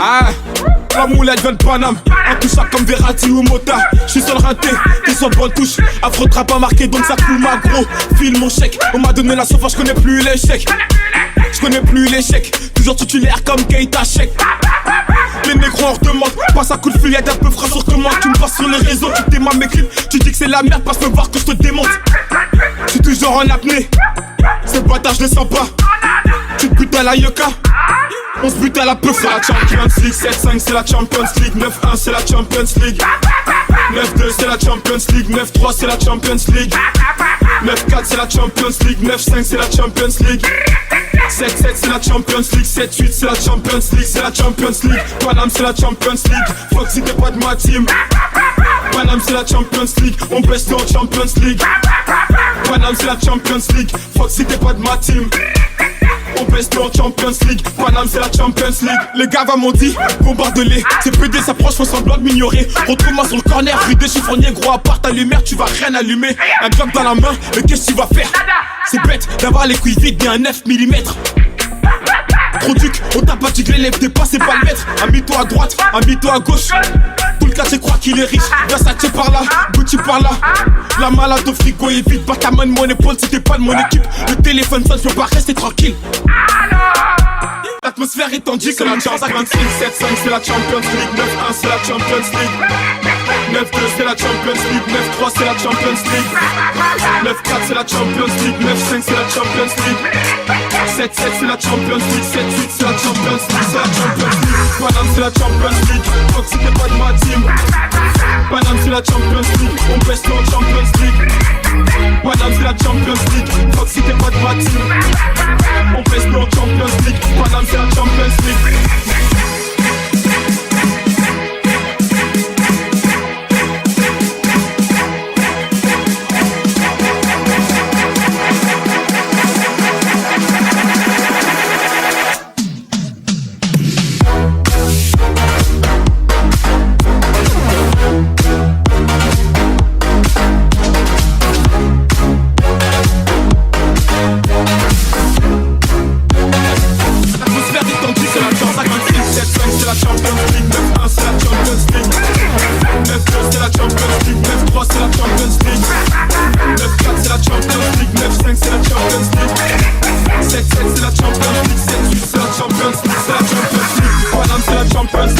Ah, la moulette vient de Paname, intouchable comme Verratti ou Mota. J'suis sur le rinté, t'es sur bonne touche. Afro trap pas marqué donc ça coule ma gros. File mon chèque, on m'a donné la sauce, j'connais plus l'échec. J'connais plus l'échec, toujours titulaire comme Keita Sheik. Les négros en redemande, passe un coup de fil, y'a d'un peu frais sur commande. Tu me passes sur les réseaux, tu t'aimes mes clips. Tu dis que c'est la merde, passe me voir que je te démonte. J'suis toujours en apnée, ces bâtards je les sens pas. Tu te butes à la Yoka, on se bute à la peuf. C'est la Champions League, 7-5 c'est la Champions League, 9-1 c'est la Champions League, 9-2 c'est la Champions League, 9-3 c'est la Champions League, 9-4 c'est la Champions League, 9-5 c'est la Champions League, 7-7 c'est la Champions League, 7-8 c'est la Champions League, c'est la Champions League. Paname c'est la Champions League, fuck si t'es pas de ma team. Paname c'est la Champions League, on baisse en Champions League. Paname c'est la Champions League, fuck si t'es pas de ma team. On baisse en Champions League, Paname c'est la Champions League. Les gars m'ont dit, bombarde-les. C'est PD s'approche, font semblant de m'ignorer. Retrouve-moi sur le corner, rue des chiffonniers. Gros à part ta lumière, tu vas rien allumer. Un glock dans la main, mais qu'est-ce que tu vas faire? C'est bête d'avoir les couilles vides, bien un 9 mm. Trop duc, on t'a pas dit que l'élève t'es pas, c'est pas le maître. Amie-toi à droite, amie-toi à gauche. Tout le quartier croit qu'il est riche. Versace par là, Gucci par là. La malade au frigo est vide. Pas ta main de mon épaule si t'es pas de mon équipe. Le téléphone sonne, je peux pas rester tranquille. L'atmosphère est tendue, c'est la Champions League. 7-5 c'est la Champions League, 9-1 c'est la Champions League, 9-2 c'est la Champions League, 9-3 c'est la Champions League, 9-4 c'est la Champions League, 9-5 c'est la Champions League, 7-7 c'est la Champions League, 7-8 c'est la Champions League, c'est la Champions League. Paname c'est la Champions League, fuck si t'es pas de ma team. Paname c'est la Champions League, on baisse en Champions League. Paname c'est la Champions League, fuck si t'es pas de ma team. On baisse en Champions League, Paname c'est la Champions League. Champions